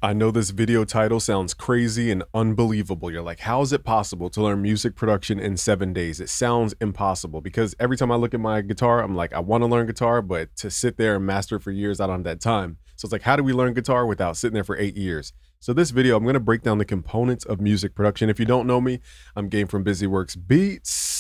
I know this video title sounds crazy and unbelievable. You're like, how is it possible to learn music production in 7 days? It sounds impossible because every time I look at my guitar, I'm like, I want to learn guitar, but to sit there and master for years, I don't have that time. So it's like, how do we learn guitar without sitting there for 8 years? So this video, I'm going to break down the components of music production. If you don't know me, I'm Game from BusyWorks Beats.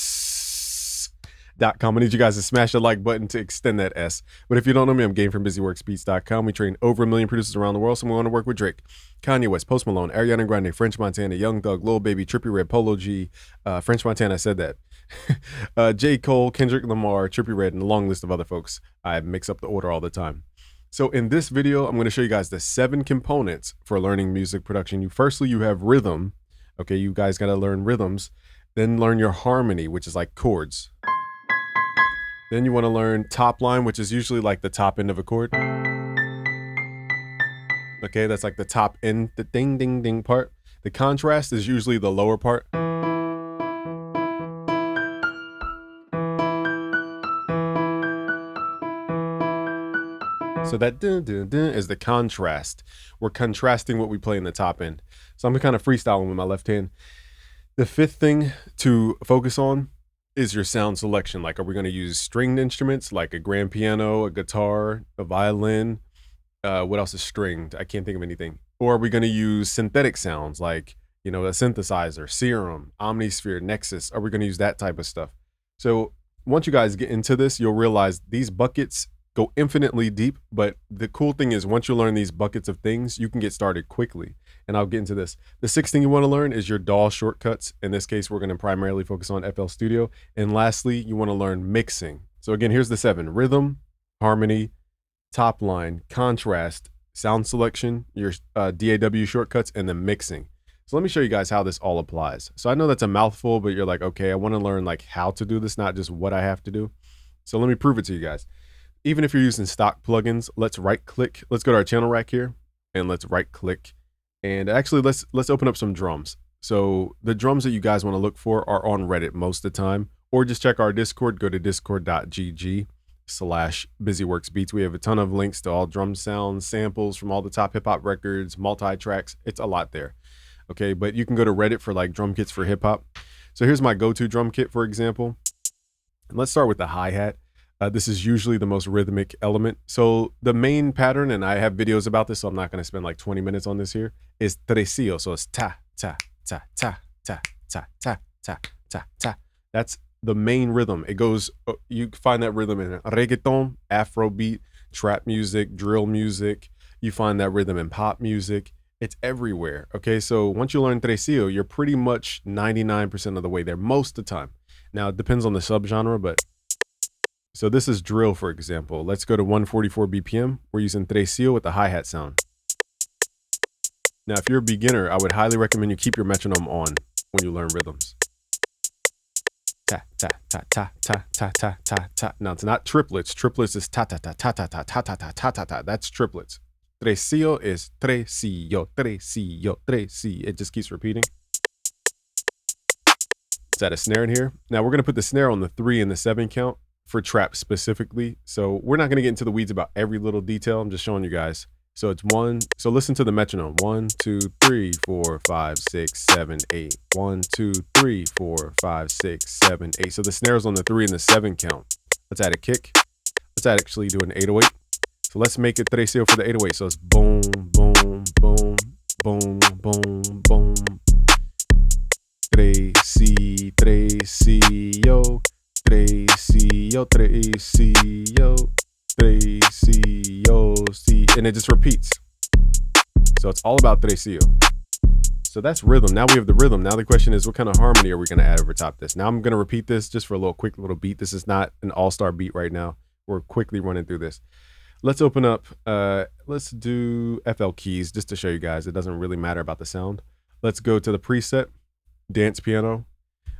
I need you guys to smash the like button to extend that S. But if you don't know me, I'm Game from BusyWorksBeats.com. We train over 1 million producers around the world, so we want to work with Drake, Kanye West, Post Malone, Ariana Grande, French Montana, Young Thug, Lil Baby, Trippie Redd, Polo G, French Montana, I said that. J. Cole, Kendrick Lamar, Trippie Redd, and a long list of other folks. I mix up the order all the time. So in this video, I'm going to show you guys the 7 components for learning music production. Firstly, you have rhythm. Okay, you guys got to learn rhythms. Then learn your harmony, which is like chords. Then you want to learn top line, which is usually like the top end of a chord. Okay, that's like the top end, the ding, ding, ding part. The contrast is usually the lower part. So that dun, dun, dun is the contrast. We're contrasting what we play in the top end. So I'm kind of freestyling with my left hand. The 5th thing to focus on is your sound selection. Like, are we going to use stringed instruments like a grand piano, a guitar, a violin? What else is stringed? I can't think of anything. Or are we going to use synthetic sounds like, you know, a synthesizer, Serum, Omnisphere, Nexus? Are we going to use that type of stuff? So once you guys get into this, you'll realize these buckets go infinitely deep. But the cool thing is once you learn these buckets of things, you can get started quickly. And I'll get into this. The 6th thing you want to learn is your DAW shortcuts. In this case, we're going to primarily focus on FL Studio. And lastly, you want to learn mixing. So again, here's the 7: rhythm, harmony, top line, contrast, sound selection, your DAW shortcuts, and then mixing. So let me show you guys how this all applies. So I know that's a mouthful, but you're like, okay, I want to learn like how to do this, not just what I have to do. So let me prove it to you guys. Even if you're using stock plugins, let's right click. Let's go to our channel rack here and let's right click. And actually let's open up some drums. So the drums that you guys want to look for are on Reddit most of the time, or just check our Discord. Go to discord.gg/BusyWorksBeats. We have a ton of links to all drum sounds, samples from all the top hip hop records, multi-tracks. It's a lot there. Okay, but you can go to Reddit for like drum kits for hip hop. So here's my go-to drum kit, for example. And let's start with the hi-hat. This is usually the most rhythmic element. So the main pattern, and I have videos about this, so I'm not going to spend like 20 minutes on this here, is tresillo. So it's ta, ta, ta, ta, ta, ta, ta, ta, ta, ta. That's the main rhythm. It goes, you find that rhythm in reggaeton, Afrobeat, trap music, drill music. You find that rhythm in pop music. It's everywhere. Okay, so once you learn tresillo, you're pretty much 99% of the way there most of the time. Now, it depends on the subgenre, but so this is drill, for example. Let's go to 144 BPM. We're using tresillo with the hi-hat sound. Now, if you're a beginner, I would highly recommend you keep your metronome on when you learn rhythms. Ta, ta, ta, ta, ta, ta, ta, ta, ta. Now, it's not triplets. Triplets is ta, ta, ta, ta, ta, ta, ta, ta, ta, ta, ta, ta. That's triplets. Tresillo is tresillo, tresillo, tresillo. It just keeps repeating. Let's add a snare in here. Now, we're going to put the snare on the 3 and the 7 count for trap specifically. So we're not going to get into the weeds about every little detail. I'm just showing you guys. So it's 1. So listen to the metronome. 1, 2, 3, 4, 5, 6, 7, 8. 1, 2, 3, 4, 5, 6, 7, 8. So the snare's on the 3 and the 7 count. Let's add a kick. Let's actually do an 808. So let's make it tresillo for the 808. So it's boom, boom, boom, boom, boom, boom. Tresillo, tresillo. Tresillo, tresillo, tresillo, si, and it just repeats. So it's all about tresillo. So that's rhythm. Now we have the rhythm. Now the question is, what kind of harmony are we going to add over top this? Now I'm going to repeat this just for a quick little beat. This is not an all-star beat right now. We're quickly running through this. Let's open up, let's do FL keys just to show you guys. It doesn't really matter about the sound. Let's go to the preset, dance piano.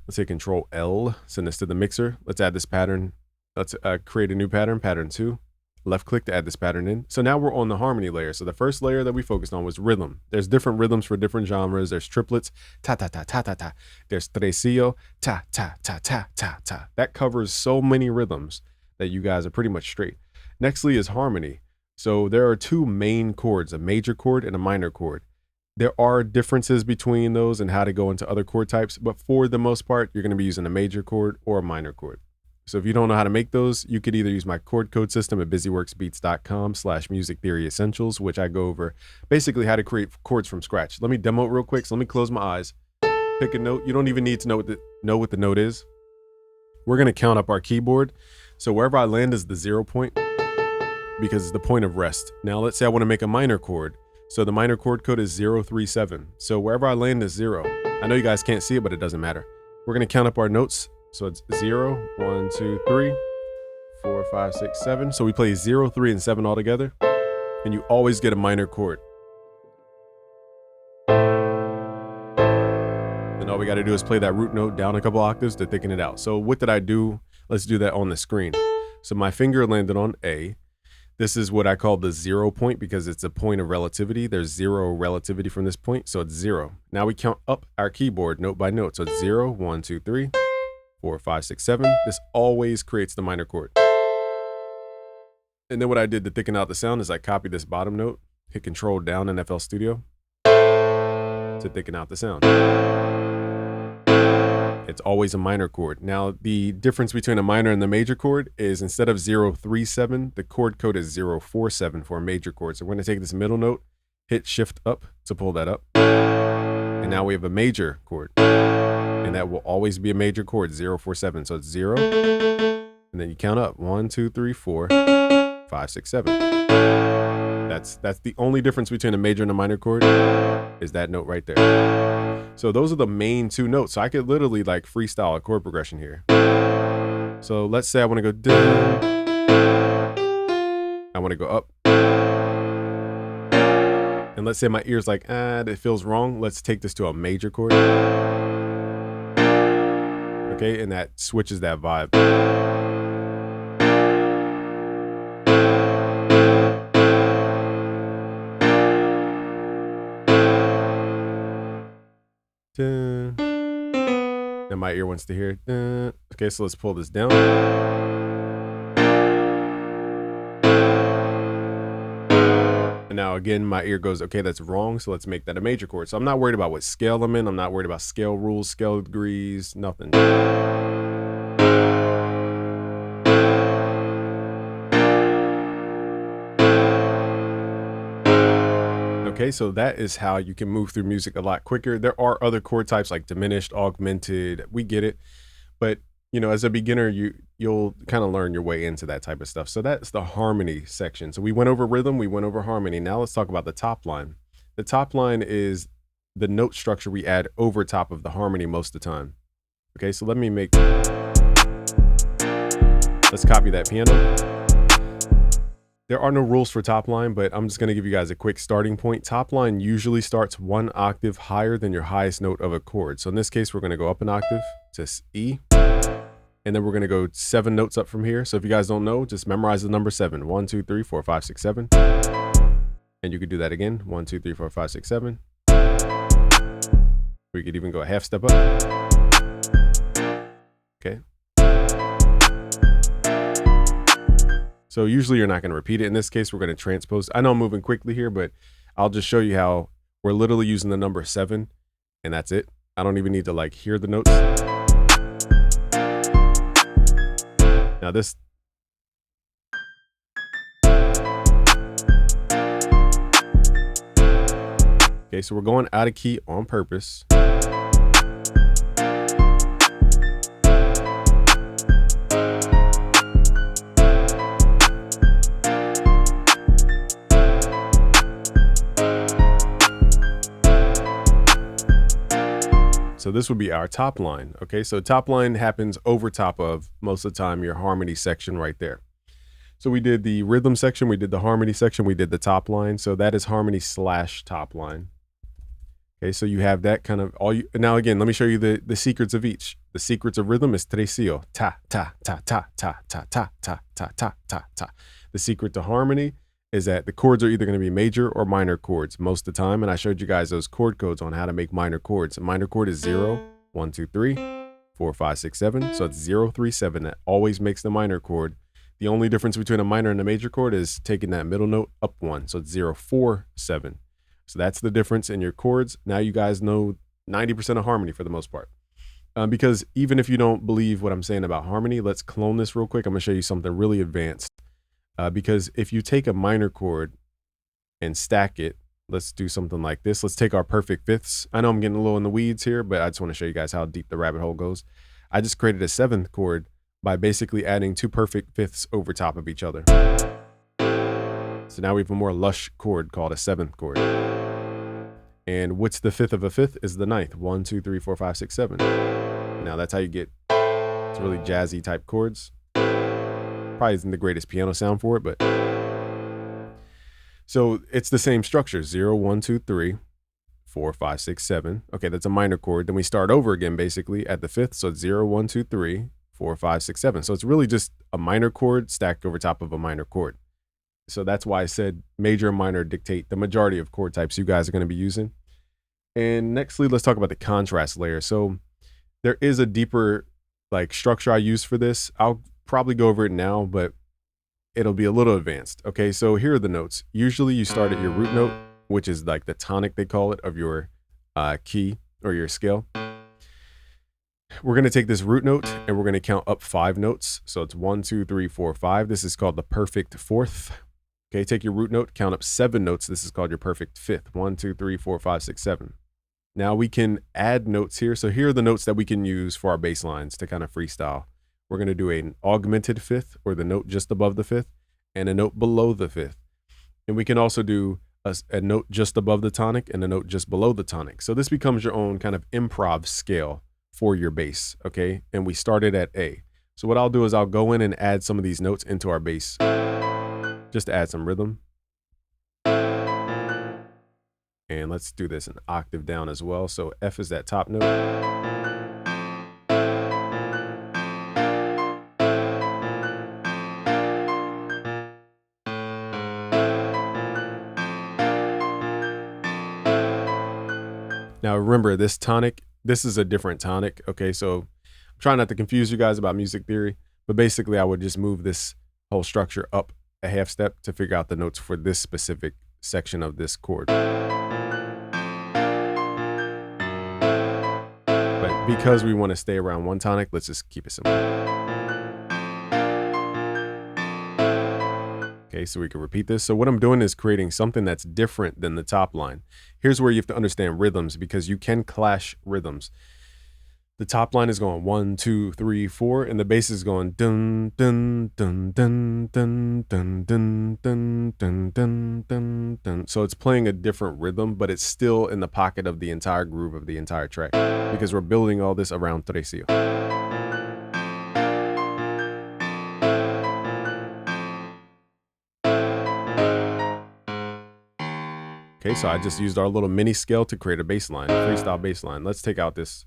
Let's hit Control L, send this to the mixer. Let's add this pattern. Let's create a new pattern, pattern 2. Left click to add this pattern in. So now we're on the harmony layer. So the first layer that we focused on was rhythm. There's different rhythms for different genres. There's triplets, ta ta ta ta ta ta. There's tresillo, ta ta ta ta ta ta. That covers so many rhythms that you guys are pretty much straight. Nextly is harmony. So there are two main chords, a major chord and a minor chord. There are differences between those and how to go into other chord types, but for the most part, you're going to be using a major chord or a minor chord. So if you don't know how to make those, you could either use my chord code system at busyworksbeats.com/music theory essentials, which I go over basically how to create chords from scratch. Let me demo it real quick. So let me close my eyes, pick a note. You don't even need to know what the note is. We're going to count up our keyboard. So wherever I land is the 0 point because it's the point of rest. Now let's say I want to make a minor chord. So the minor chord code is 037. So wherever I land is 0. I know you guys can't see it, but it doesn't matter. We're going to count up our notes. So it's 0, 1, 2, 3, 4, 5, 6, 7. So we play 0, 3, and 7 all together. And you always get a minor chord. Then all we got to do is play that root note down a couple octaves to thicken it out. So what did I do? Let's do that on the screen. So my finger landed on A. This is what I call the 0 point because it's a point of relativity. There's 0 relativity from this point. So it's 0. Now we count up our keyboard note by note. So it's 0, 1, 2, 3, 4, 5, 6, 7. This always creates the minor chord. And then what I did to thicken out the sound is I copied this bottom note, hit Control down in FL Studio to thicken out the sound. It's always a minor chord. Now, the difference between a minor and the major chord is instead of 037, the chord code is 047 for a major chord. So we're going to take this middle note, hit Shift up to pull that up. And now we have a major chord. And that will always be a major chord, 047. So it's 0. And then you count up 1, 2, 3, 4, 5, 6, 7. That's the only difference between a major and a minor chord is that note right there. So those are the main two notes. So I could literally like freestyle a chord progression here. So let's say I want to go down. I want to go up. And let's say my ear's like, it feels wrong. Let's take this to a major chord. Okay, and that switches that vibe. Dun. And my ear wants to hear. Dun. Okay, so let's pull this down. And now again, my ear goes, okay, that's wrong. So let's make that a major chord. So I'm not worried about what scale I'm in. I'm not worried about scale rules, scale degrees, nothing. Okay, so that is how you can move through music a lot quicker. There are other chord types like diminished, augmented. We get it. But, you know, as a beginner, you'll kind of learn your way into that type of stuff. So that's the harmony section. So we went over rhythm, we went over harmony. Now let's talk about the top line. The top line is the note structure we add over top of the harmony most of the time. Okay, so let's copy that piano. There are no rules for top line, but I'm just going to give you guys a quick starting point. Top line usually starts 1 octave higher than your highest note of a chord. So in this case, we're going to go up an octave to E, and then we're going to go 7 notes up from here. So if you guys don't know, just memorize the number 7. 1, 2, 3, 4, 5, 6, 7. And you could do that again. 1, 2, 3, 4, 5, 6, 7. We could even go a half step up. Okay. So usually you're not going to repeat it. In this case, we're going to transpose. I know I'm moving quickly here, but I'll just show you how we're literally using the number 7 and that's it. I don't even need to like hear the notes. Now this. Okay, so we're going out of key on purpose. So this would be our top line. Okay, so top line happens over top of most of the time your harmony section right there. So we did the rhythm section, we did the harmony section, we did the top line. So that is harmony / top line. Okay, so you have that kind of now again, let me show you the secrets of each. The secrets of rhythm is tresillo, ta, ta, ta, ta, ta, ta, ta, ta, ta, ta, ta, ta. The secret to harmony is that the chords are either going to be major or minor chords most of the time. And I showed you guys those chord codes on how to make minor chords. A minor chord is 0, 1, 2, 3, 4, 5, 6, 7. So it's 0, 3, 7. That always makes the minor chord. The only difference between a minor and a major chord is taking that middle note up one. So it's 0, 4, 7. So that's the difference in your chords. Now you guys know 90% of harmony for the most part. Because even if you don't believe what I'm saying about harmony, let's clone this real quick. I'm gonna show you something really advanced. Because if you take a minor chord and stack it, let's do something like this. Let's take our perfect fifths. I know I'm getting a little in the weeds here, but I just want to show you guys how deep the rabbit hole goes. I just created a seventh chord by basically adding two perfect fifths over top of each other. So now we have a more lush chord called a seventh chord. And what's the fifth of a fifth is the ninth. 1, 2, 3, 4, 5, 6, 7. Now that's how you get some really jazzy type chords. Probably isn't the greatest piano sound for it, but so it's the same structure. 0, 1, 2, 3, 4, 5, 6, 7. Okay, that's a minor chord. Then we start over again basically at the fifth. So it's 0, 1, 2, 3, 4, 5, 6, 7. So it's really just a minor chord stacked over top of a minor chord. So that's why I said major and minor dictate the majority of chord types you guys are going to be using. And nextly, let's talk about the contrast layer. So there is a deeper like structure I use for this. I'll probably go over it now, but it'll be a little advanced. Okay, so here are the notes. Usually you start at your root note, which is like the tonic, they call it, of your key or your scale. We're going to take this root note and we're going to count up 5 notes. So it's 1, 2, 3, 4, 5. This is called the perfect fourth. Okay, take your root note, count up 7 notes. This is called your perfect fifth. 1, 2, 3, 4, 5, 6, 7. Now we can add notes here. So here are the notes that we can use for our bass lines to kind of freestyle. We're going to do an augmented fifth, or the note just above the fifth, and a note below the fifth. And we can also do a note just above the tonic and a note just below the tonic. So this becomes your own kind of improv scale for your bass, okay? And we started at A. So what I'll do is I'll go in and add some of these notes into our bass, just to add some rhythm. And let's do this an octave down as well. So F is that top note. Now remember, this tonic, this is a different tonic, okay? So I'm trying not to confuse you guys about music theory, but basically I would just move this whole structure up a half step to figure out the notes for this specific section of this chord. But because we want to stay around one tonic, let's just keep it simple. Okay, so we can repeat this. So what I'm doing is creating something that's different than the top line. Here's where you have to understand rhythms, because you can clash rhythms. The top line is going 1, 2, 3, 4, and the bass is going dun dun dun dun dun dun dun dun dun dun dun dun. So it's playing a different rhythm, but it's still in the pocket of the entire groove of the entire track, because we're building all this around tresillo. Okay, so I just used our little mini scale to create a bass line, a freestyle bass line. Let's take out this.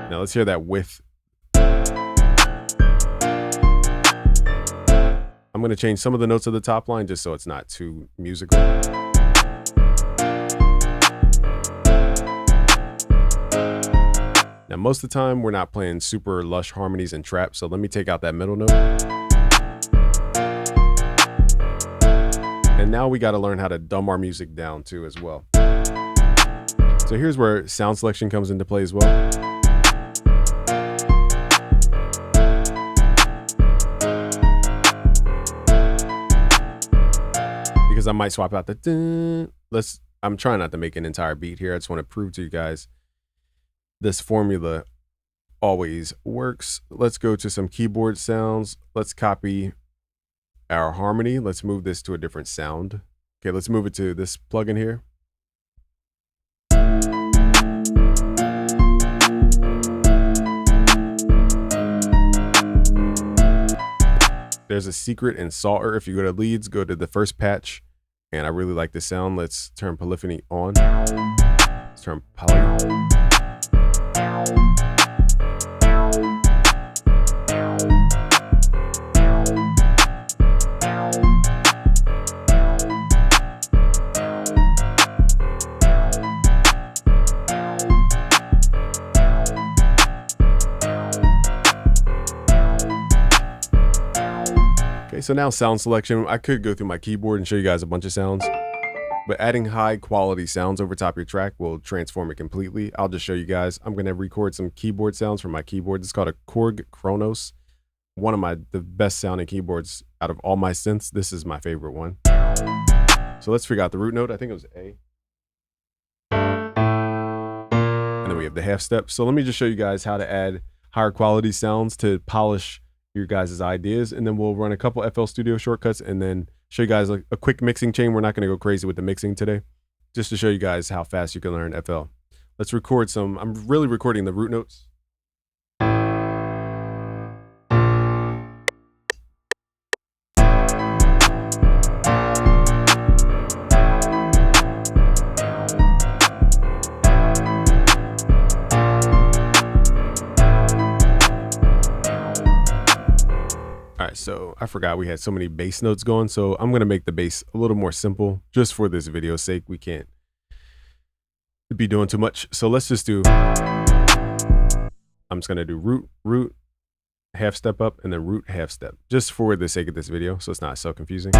Now let's hear that with. I'm going to change some of the notes of the top line just so it's not too musical. Now most of the time we're not playing super lush harmonies and trap, so let me take out that middle note. And now we got to learn how to dumb our music down too as well. So here's where sound selection comes into play as well. Because I might swap out the dun. I'm trying not to make an entire beat here. I just want to prove to you guys this formula always works. Let's go to some keyboard sounds. Let's copy our harmony. Let's move this to a different sound. Okay, let's move it to this plugin here. There's a secret in Psalter. If you go to leads, go to the first patch. And I really like this sound. Let's turn polyphony on. Let's turn poly. Okay, so now sound selection. I could go through my keyboard and show you guys a bunch of sounds, but adding high quality sounds over top your track will transform it completely. I'll just show you guys. I'm gonna record some keyboard sounds from my keyboard. It's called a Korg Kronos. One of the best sounding keyboards out of all my synths. This is my favorite one. So let's figure out the root note. I think it was A. And then we have the half step. So let me just show you guys how to add higher quality sounds to polish your guys' ideas, and then we'll run a couple FL Studio shortcuts and then show you guys a quick mixing chain. We're not going to go crazy with the mixing today, just to show you guys how fast you can learn FL. Let's record some. I'm really recording the root notes. All right, so I forgot we had so many bass notes going, so I'm going to make the bass a little more simple just for this video's sake. We can't be doing too much. So let's just do, I'm just going to do root, root, half step up, and then root, half step, just for the sake of this video, so it's not so confusing.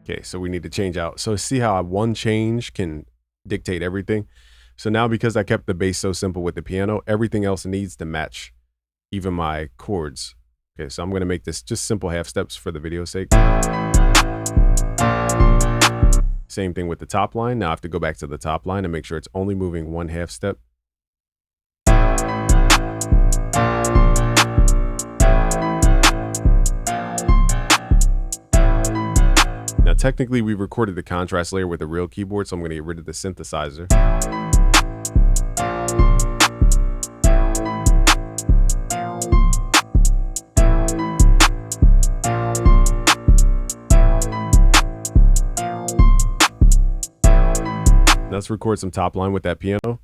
Okay, so we need to change out. So see how one change can dictate everything. So now, because I kept the bass so simple with the piano, everything else needs to match, even my chords. Okay, so I'm going to make this just simple half steps for the video's sake. Same thing with the top line. Now I have to go back to the top line and make sure it's only moving one half step. Now, technically, we recorded the contrast layer with a real keyboard, so I'm going to get rid of the synthesizer. Let's record some top line with that piano.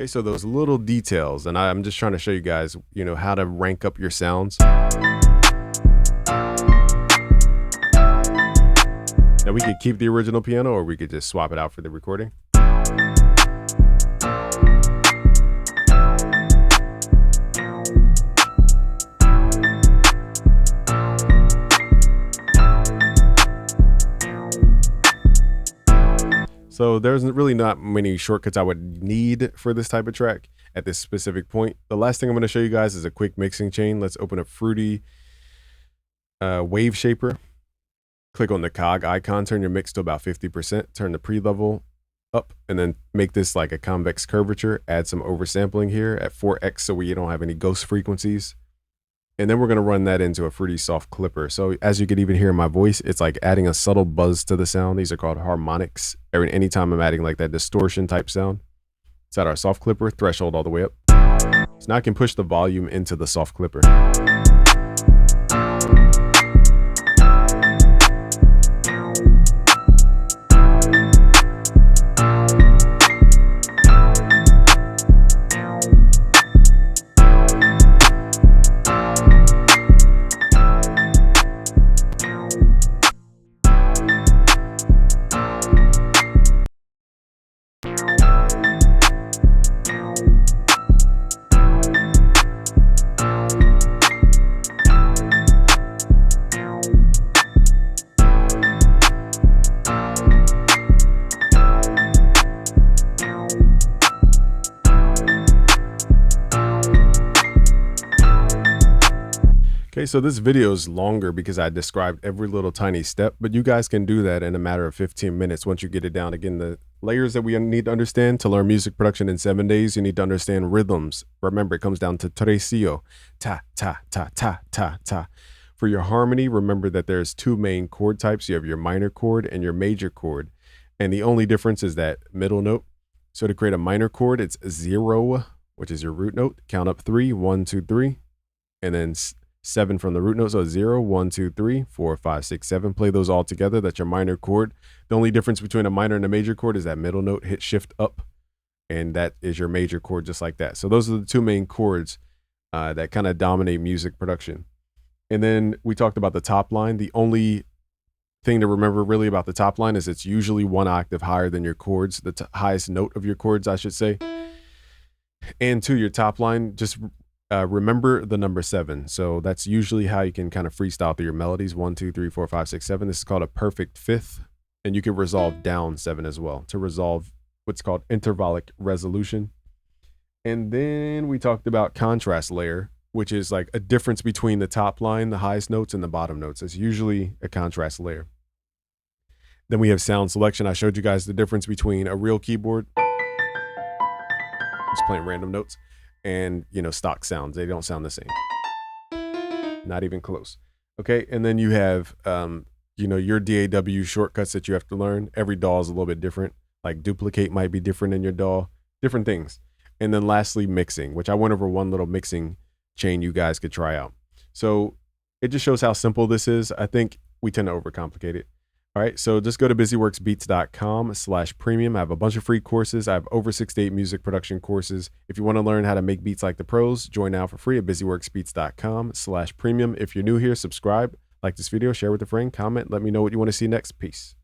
Okay, so those little details, and I'm just trying to show you guys, you know, how to rank up your sounds. Now we could keep the original piano, or we could just swap it out for the recording. So there's really not many shortcuts I would need for this type of track at this specific point. The last thing I'm going to show you guys is a quick mixing chain. Let's open up Fruity Wave Shaper. Click on the cog icon, turn your mix to about 50%, turn the pre-level up, and then make this like a convex curvature. Add some oversampling here at 4x so we don't have any ghost frequencies. And then we're going to run that into a Fruity Soft Clipper. So as you can even hear in my voice, it's like adding a subtle buzz to the sound. These are called harmonics. Anytime I'm adding like that distortion type sound, it's at our Soft Clipper, threshold all the way up. So now I can push the volume into the Soft Clipper. Okay, so this video is longer because I described every little tiny step, but you guys can do that in a matter of 15 minutes once you get it down. Again, the layers that we need to understand to learn music production in 7 days, you need to understand rhythms. Remember, it comes down to tresillo, ta, ta, ta, ta, ta, ta. For your harmony, remember that there's two main chord types. You have your minor chord and your major chord, and the only difference is that middle note. So to create a minor chord, it's 0, which is your root note. Count up 3, 1, 2, 3, and then 7 from the root note. So 0, 1, 2, 3, 4, 5, 6, 7. Play those all together. That's your minor chord. The only difference between a minor and a major chord is that middle note. Hit shift up, and that is your major chord, just like that. So those are the two main chords that kind of dominate music production. And then we talked about the top line. The only thing to remember really about the top line is it's usually 1 octave higher than your chords, the highest note of your chords, I should say. And to your top line, just remember the number 7. So that's usually how you can kind of freestyle through your melodies. 1, 2, 3, 4, 5, 6, 7. This is called a perfect fifth. And you can resolve down 7 as well to resolve what's called intervallic resolution. And then we talked about contrast layer, which is like a difference between the top line, the highest notes, and the bottom notes. It's usually a contrast layer. Then we have sound selection. I showed you guys the difference between a real keyboard, just playing random notes, and, you know, stock sounds. They don't sound the same. Not even close. Okay, and then you have, you know, your DAW shortcuts that you have to learn. Every DAW is a little bit different. Like duplicate might be different in your DAW, different things. And then lastly, mixing, which I went over one little mixing chain you guys could try out. So it just shows how simple this is. I think we tend to overcomplicate it. All right, so just go to busyworksbeats.com/premium. I have a bunch of free courses. I have over 6 to 8 music production courses. If you want to learn how to make beats like the pros, join now for free at busyworksbeats.com/premium. If you're new here, subscribe, like this video, share with a friend, comment, let me know what you want to see next. Peace.